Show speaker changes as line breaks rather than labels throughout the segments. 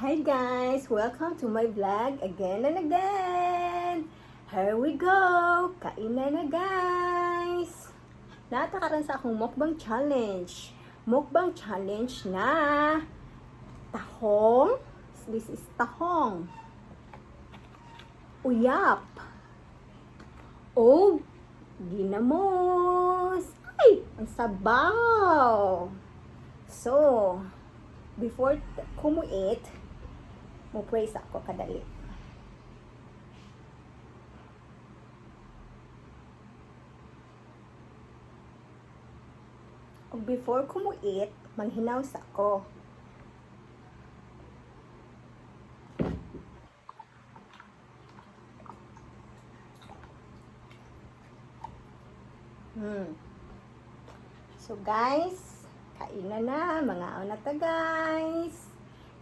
Hi guys! Welcome to my vlog again and again! Here we go! Kainan na guys! Natakaran sa akong mukbang challenge. Mukbang challenge na tahong. This is tahong. Uyap. O ginamos. Ay! Ang sabaw! So, before kumuit, mo-praise ako kadali. Og before kumuit, manghinaw sa ako. So guys, kainan na, mga na guys.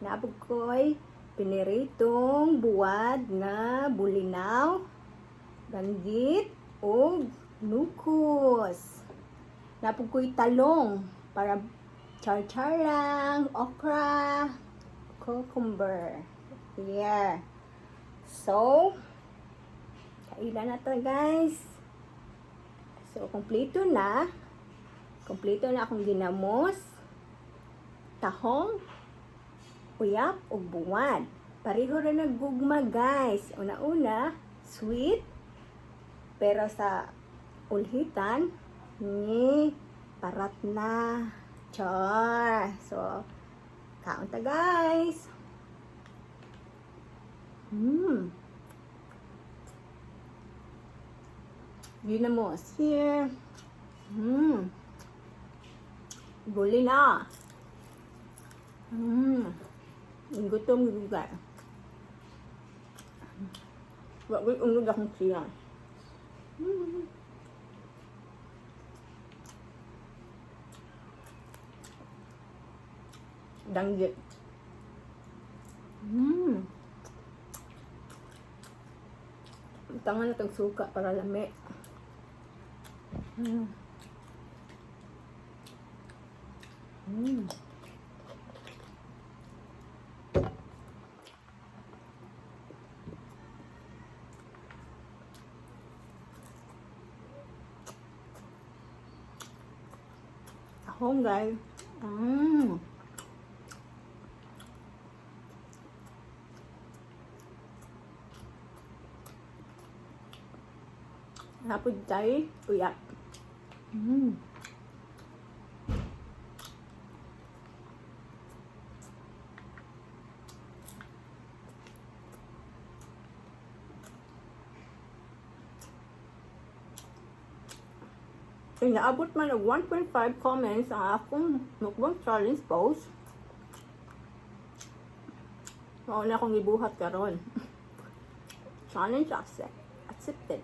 Nabog ko'y piniritong buwad na bulinaw, danggit, o nukos. Napog ko'y talong para char-char lang, okra, cucumber. Here. So, kailan na to guys. So, kompleto na. Kompleto na akong ginamos, tahong, uyap o buwan. Pareho rin naggugma guys. Una-una, sweet. Pero sa ulhitan, ni parat na. Char. So, kaon ta guys. Ginamos here. Guli na. Gutom juga. Wag unod akong siya. Danggit. Tangan na tag suka para lami. Tahong guys. Napod tayo uyap. Inaabot man og 1.5 comments ang akong mukbang challenge post. Mao na akong gibuhat karon. Challenge accepted.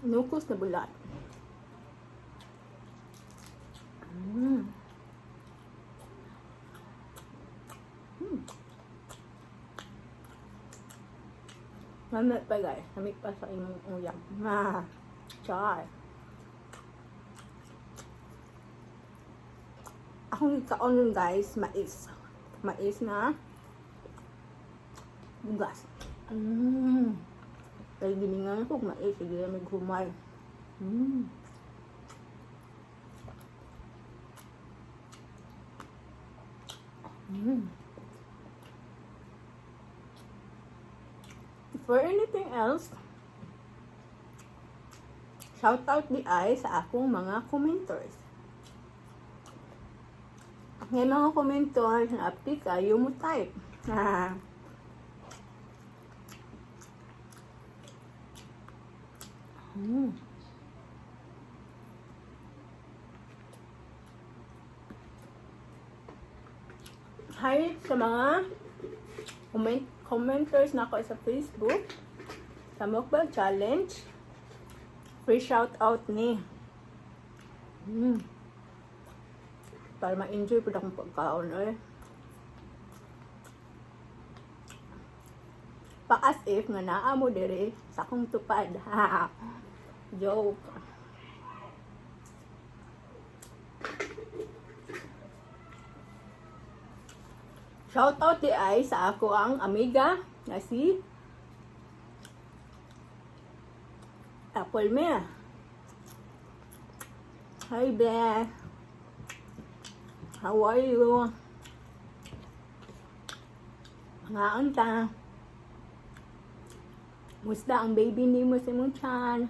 Nukos na bulat. Mamit pa guys. Namit pa sa imong uyam. Char. Akong kaon nun guys, mais. Mais na bugas. Kaya giningan ko mais. Sige na may humay. For anything else, shout out di ay sa akong mga commenters. Ngayon mga commenters na update kayo mo type. Hi sa mga commenters na ako sa Facebook sa mukbang challenge. Free shout out ni. Para ma-enjoy po akong pagkaon pa as if nga naa mo dire sa akong tupad. Joke. Shout out di ay sa ako ang amiga na si Apple Mea. Hi Beth. How are you? Ngaon ta. Musta ang baby ni mo sa mong tiyan?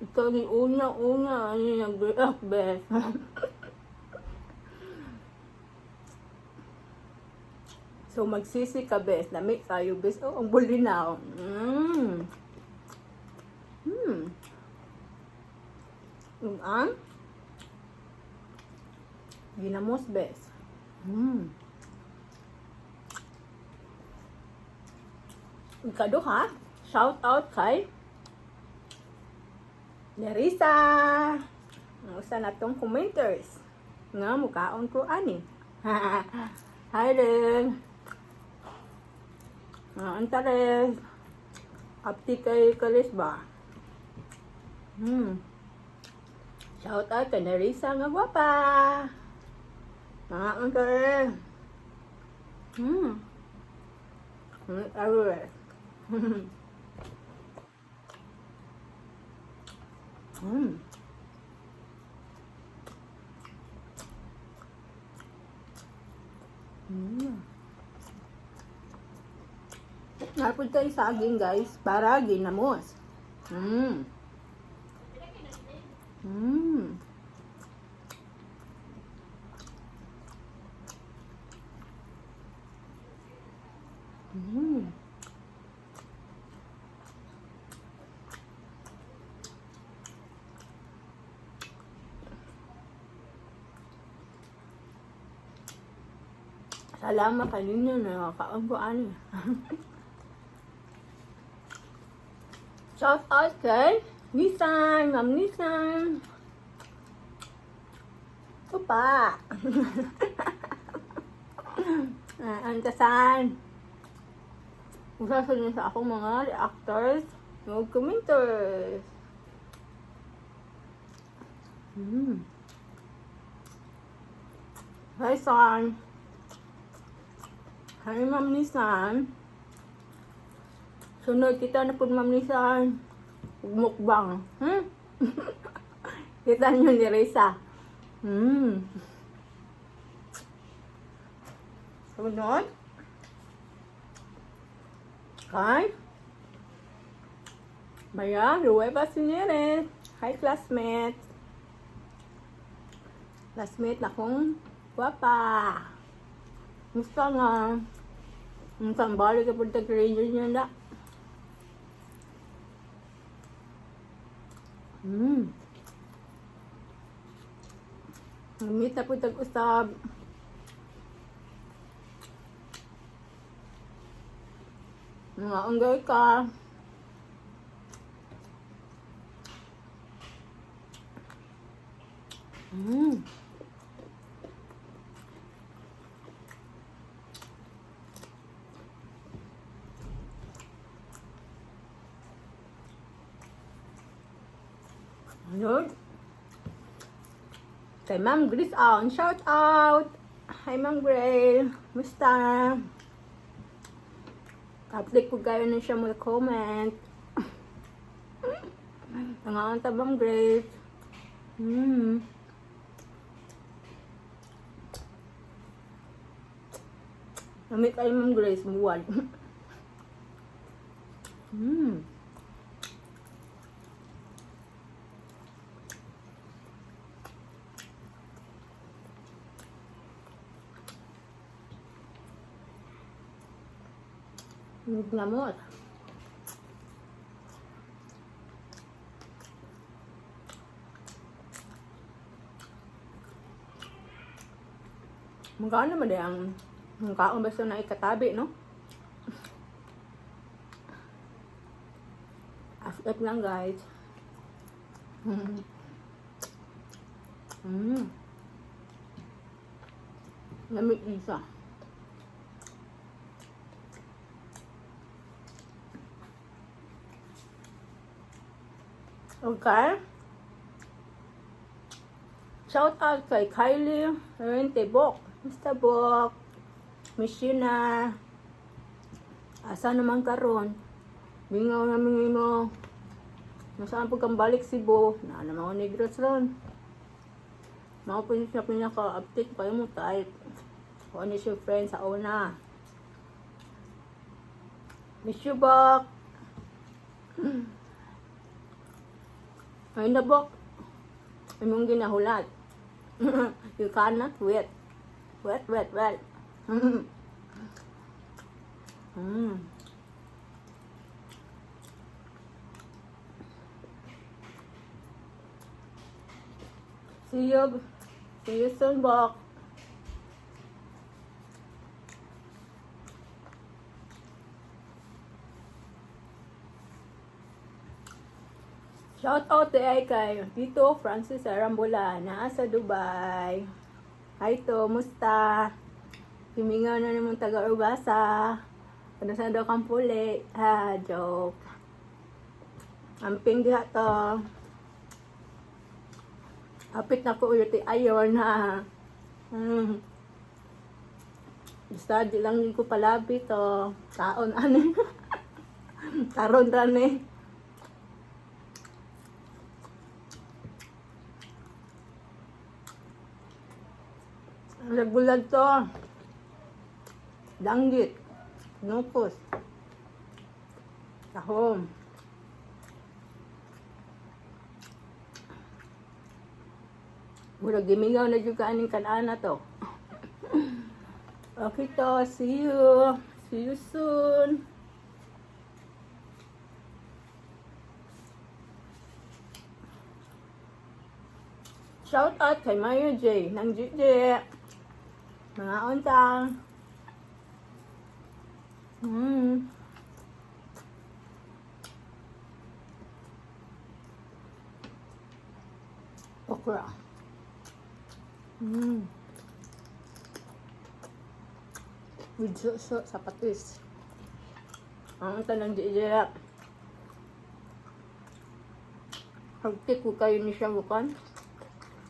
Ito ni una-una ano nag-react, Beth. So, magsisi ka, Beth. Lamig tayo, Beth. Oh, ang bulinaw. Ang ginamos, Beth. Ikado ha? Shout out kay Nerissa. Usa na tong commenters. Nga mukhaon ko ani. Hi rin. Antares. Apti kay Kalis ba? Shout out kay Nerissa nga gwapa. Mga antares. Everywhere. Napod tayo saging guys para ginamos. Salamat kanino na kaangguan. Shout out kay Nisan, Ma'am Nisan. Opa. Antasan. Usasan niyo sa akong mga reactors, mga commenters. Hi, son. Hi, Ma'am Nisan. Sunod kita na po, Ma'am Nisan. Mukbang. Kita nyo ni Risa. Sunod. Hi. Maya, Rueva Sinere. Hi, classmate. Classmate na kong guwapa. Gusto nga. Ang sambali ka po tag-ranger niya na. Namit na po tag-usab. Mga unggay ka. Ayun. Kay Ma'am Grace on, shout out. Hi Ma'am Grace. Musta? Update ko kayo na siya mga comment. Nangangan ta Ma'am Grace. Namit kayo Ma'am Grace, buwan. Naglamot. Magkano naman ang kaon basta na ikatabi, no? After lang, guys. Lamig isa. Okay. Shout out kay Kylie Rente Bok. Mr. Bok. Miss you na. Asa naman karon? Bingaw namin mo. Nasaan po kang balik Cebu? Na naman ako Negros ron. Mga po siya pinaka-update kayo mo type. Kung ano your friend sa una. Miss you, Bok. Ay na, Bok. Imong ginahulat. You cannot wait. Wait. See you soon, Bok. Shout out kay Tito Francis Arambola na sa Dubai. Hi to, musta? Himingaw na naman taga-Urbasa. Ano sa daw kang puli? Ha, joke. Amping diha to. Apit na ko ulit ayon ha. Study lang din ko palabi to. Taon ano. Taron rane. Nagbulag to. Danggit. Nupos. Tahom. Murag gimingaw na juga aning kanana to. Okay to. See you. See you soon. Shout out kay Mayo J. Nang Gigi. Mga untang. Okra. With so sa patis. Ang tanang Gigi. Hagtik ko kayo ni siya bukan.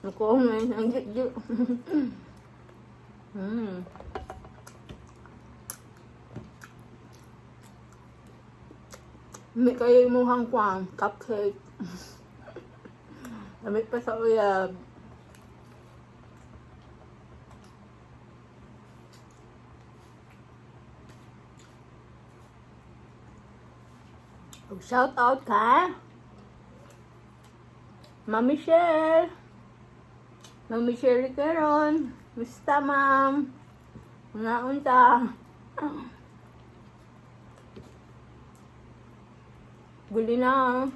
Ako ngayon ang Gigi. May kayo mong hangkwang cupcake. Damit pa sa uyab. Shout out ka Mami Michelle. Mami Michelle karon. Musta, ma'am? Mga unta. Guli na.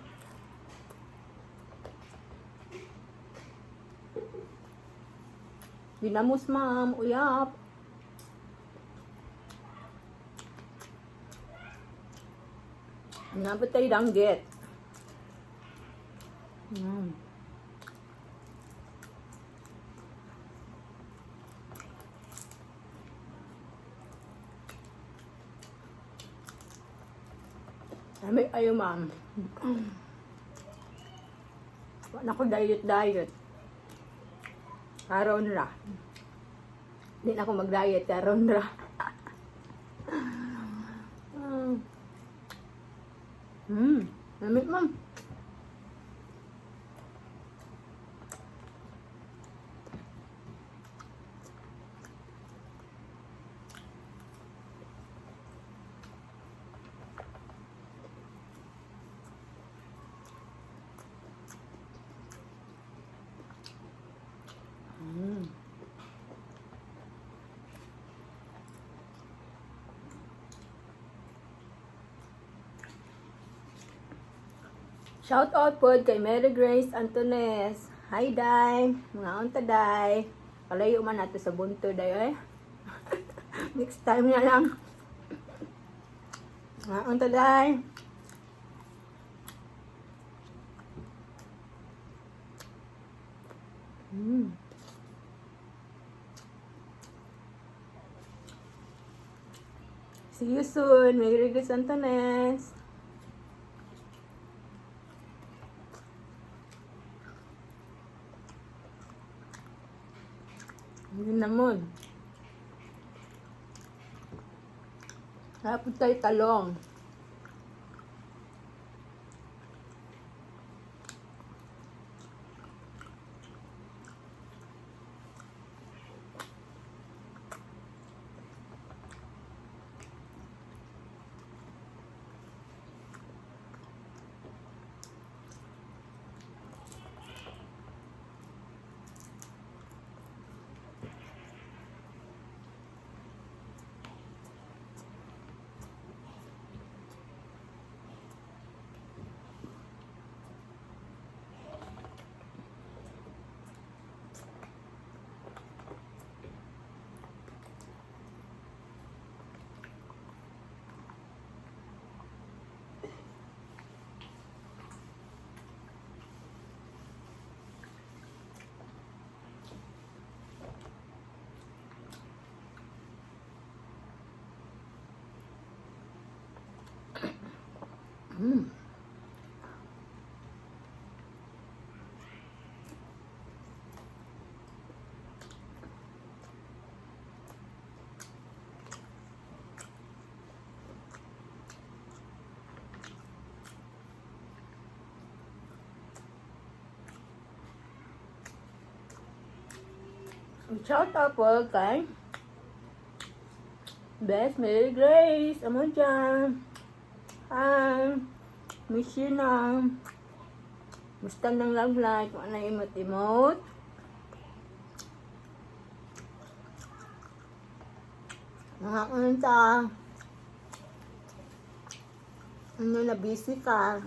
Binamos, ma'am. Uyap. Nabot tayo danggit. Sabi, ayo ma'am. Wala ko diet. Karon ra. Hindi na ako mag-diet. Karon ra. Lamit ma'am. Shout out po kay Mary Grace Antones. Hi, Day. Mga unta, Day. Palayo man nato sa bunto, Day, eh. Next time na lang. Mga unta, Day. See you soon, Mary Grace Antones. Yun naman. Tapos tayo talong. Shout out po kay Best Mary Grace. Amo dyan. Hi. Miss you na. Gusto ng love life. Kung ano emote-emote. Mga kanta. Ano na busy ka.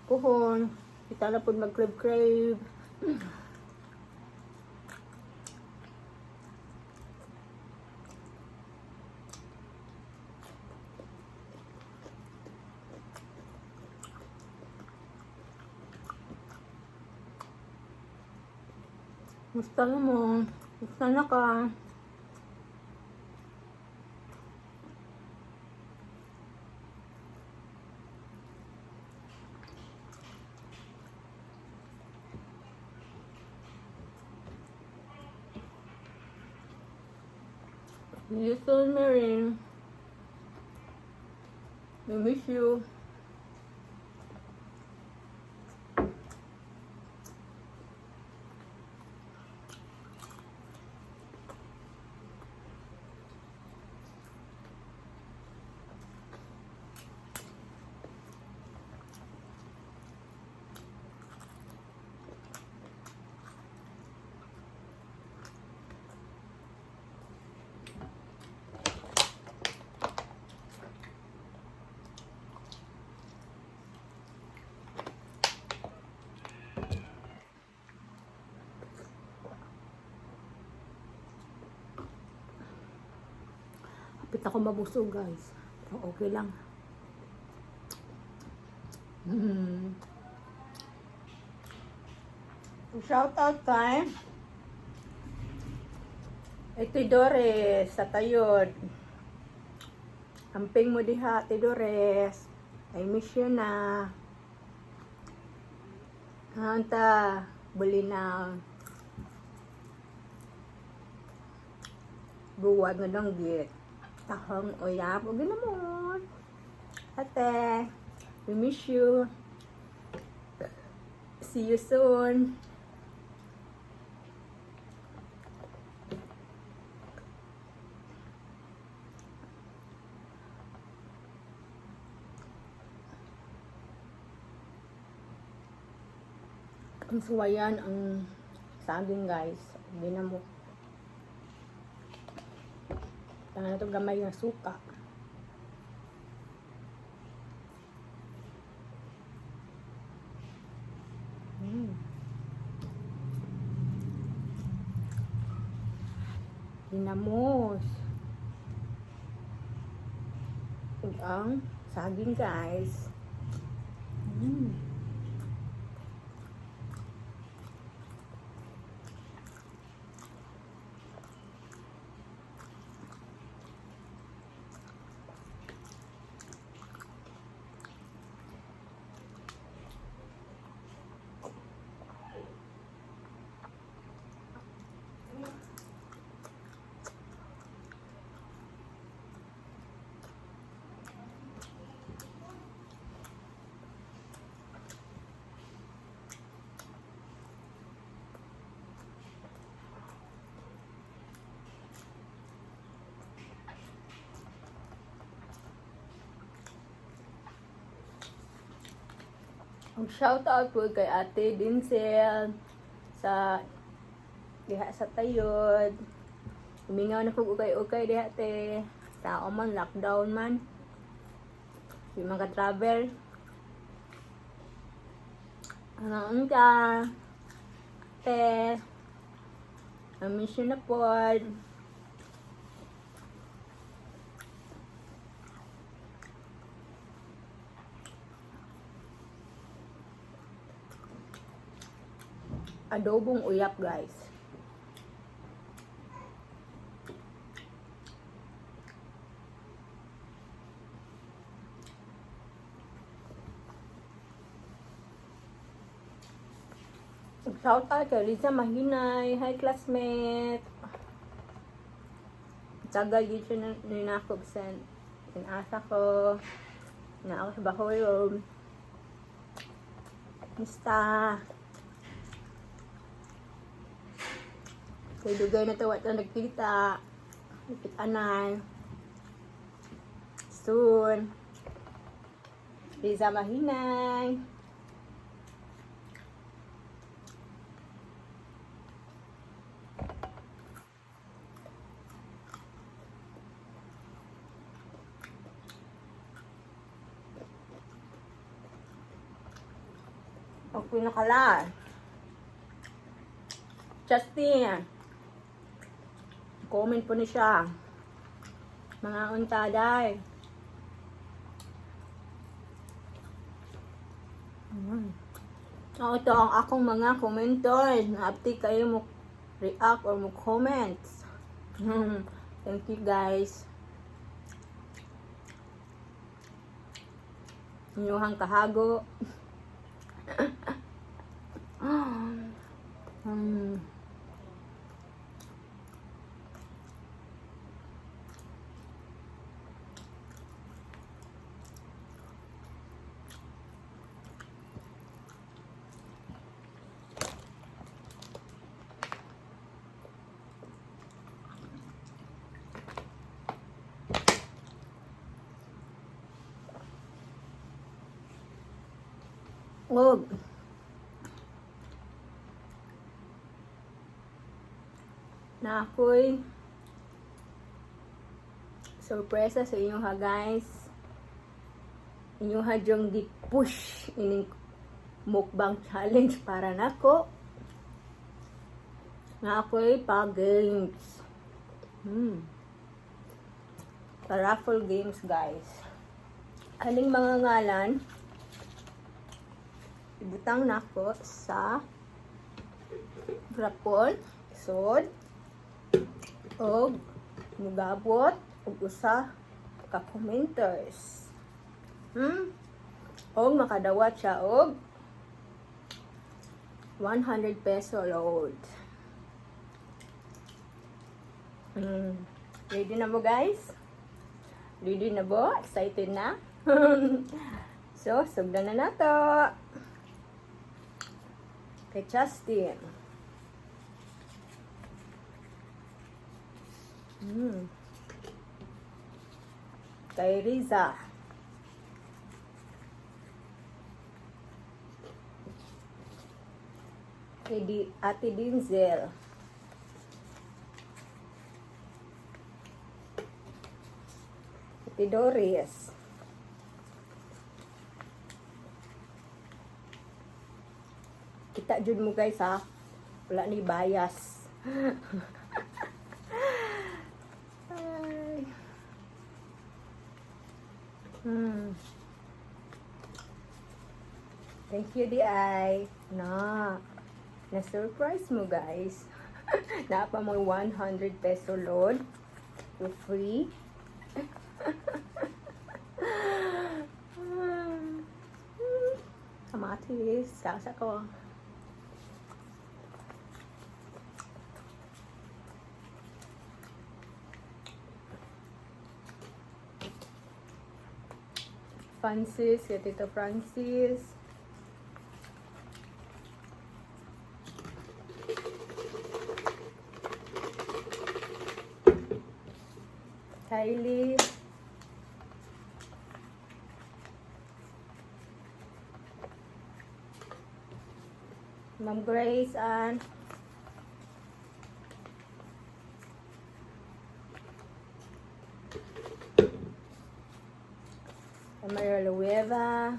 Puhon. Kita na po mag-crave-crave. Gusto mo. Gusto na ka. You soon, Mary. We miss you. Kapit ako mabusog, guys. So, okay lang. Shout out kay Tidores sa Tayod. Amping mo diha, Tidores. I miss you na. Hanta, buli na. Buwag nga lang git. Tahong uyap, huwag ginamon. Ate, we miss you. See you soon. Ang suwayan ang saging, guys. Hindi na mo. Tangan na ito gamay ng suka. Dinamos. Ang saging, guys. Ang shoutout po kay Ate Dinsel sa diha sa Tayod. Umingaw na po ukay-ukay diha te. Tao man, lockdown man. Yung mga travel. Ano ka? Te. Na-miss yun na po. Adobong uyap, guys. Shout out kay Lisa Mahinay. Hi, classmate. Tagal dito na ninakop sa inasa ko. Na ako sa Bacolod. Mista. Kay dugay na ito at nagkita. Nagkita-anay. Soon. Lisa Mahinay. Ang pinakala. Justin. Comment po ni siya. Mga untaday. Ito ang akong mga commentors. Na-update kayo mo react or mo comments. Thank you guys. Inyuhang kahago. Og na ako'y sorpresa sa inyo ha guys. Inyo ha dyong di-push ining mukbang challenge para nako. Na ako'y pa-games. Pa-raffle games guys. Aling mga ngalan ibutang nako sa rapol, sod, og mugabot og usa ka commenters. Og makadawat siya og 100 peso load. Ready na mo guys? Ready na mo? Excited na? So, sugdan na nato. Kay Justin. Kay Riza. Kay Ate Dinzel. Ate Doris. Kita jud mo guys ha. Wala ni bias. Thank you DI. Na-surprise mo guys. Napa mo 100 peso load. For free. Kamatis. Sasa ko. Francis, kay Tito Francis. Kylie. Ma'am Grace and Maria Lueva.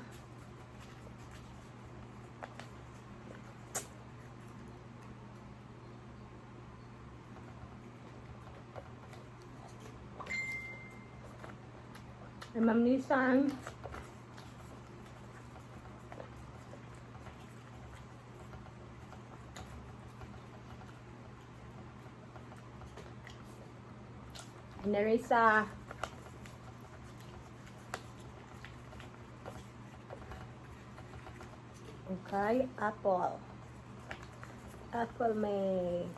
Ma'am Nisan. Nerissa. Okay, Apple. Apple may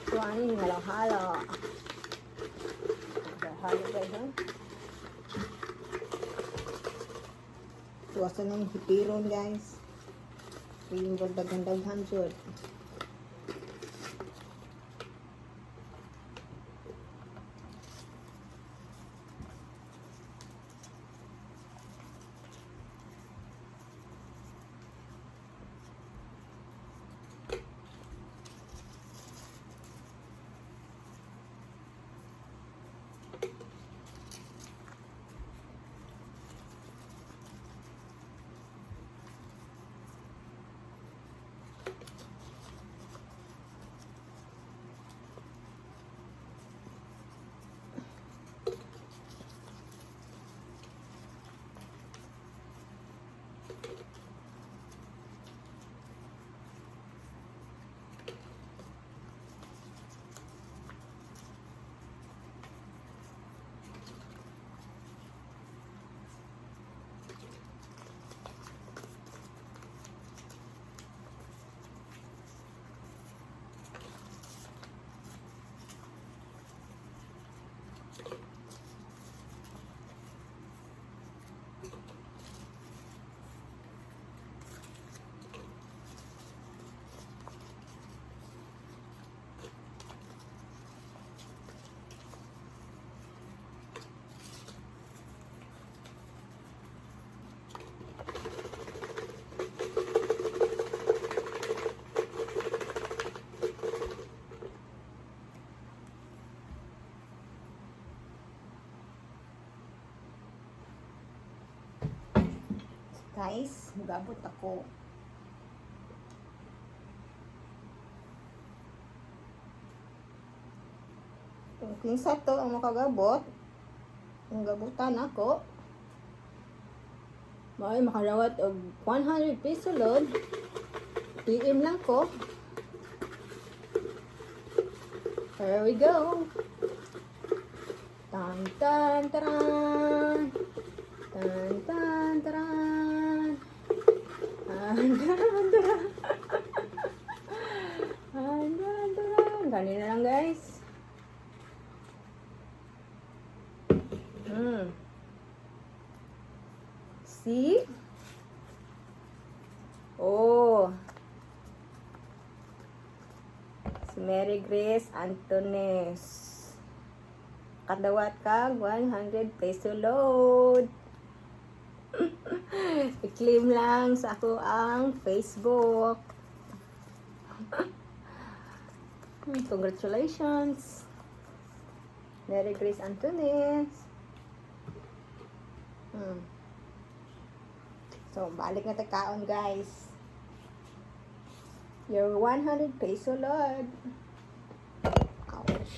kuhanin, halo-halo. Halo guys, ha? Tuwasan ng hipiron guys. Piling ko daghan-daghan jud. Guys, magabot ako. Kung kinsa to ang makagabot, ang gabutan ako, may makarawat og 100 piso load. PM lang ko. Here we go. Tan tan taran. Tan tan taran. Tan tan taran. Tan tan taran. Ganyan na lang guys. See? Oh. Si Mary Grace Antones. Kadawat kag 100 peso load. I-claim lang sa ako ang Facebook. Congratulations. Mary Grace Antones. So, balik na tagkaon guys. Your 100 peso load. Ouch.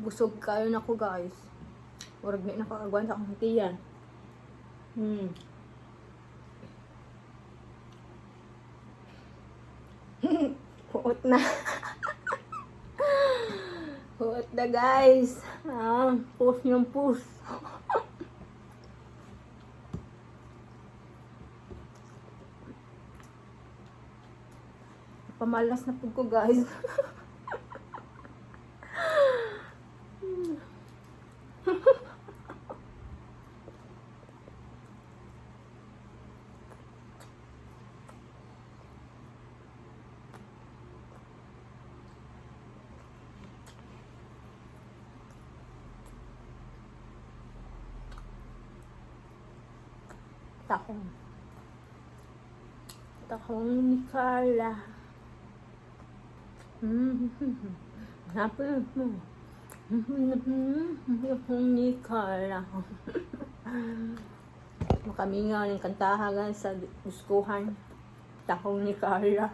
Busog kayo na ko guys. Urag na nakakagwan sa akong tiyan. Huot na. Huot na guys. Push yung push. Pamalas na po ko guys. Tahong ni Carla. Tahong ni Carla. Makamingaw ng kantahagan sa buskuhan. Tahong ni Carla.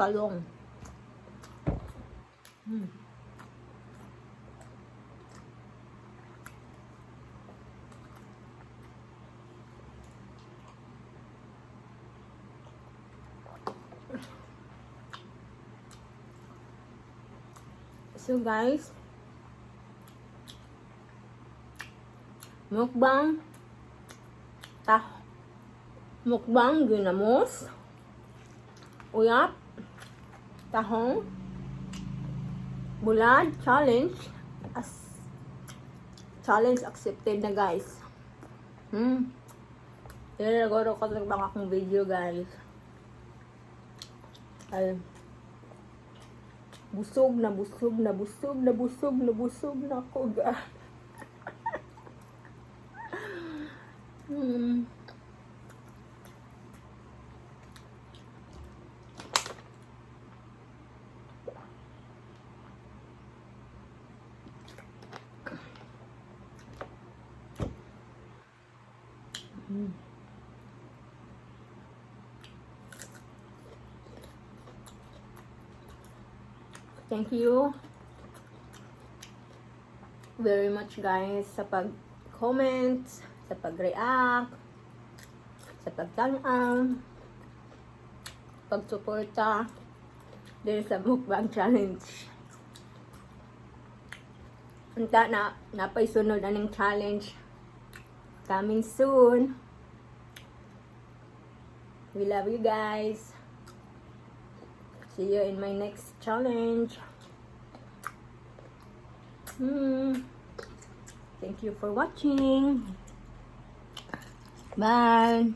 Talong. So guys, mukbang ginamos, uyap, tahong, bulad, challenge accepted na guys. Nilagoro ko lang akong video guys. Ay, busog na ako guys. Thank you very much guys sa pag-comment, sa pag-react, sa pagtanaw, pag-suporta din sa mukbang challenge. Unta na napaisunod aning challenge coming soon. We love you guys. See you in my next challenge. Thank you for watching. Bye.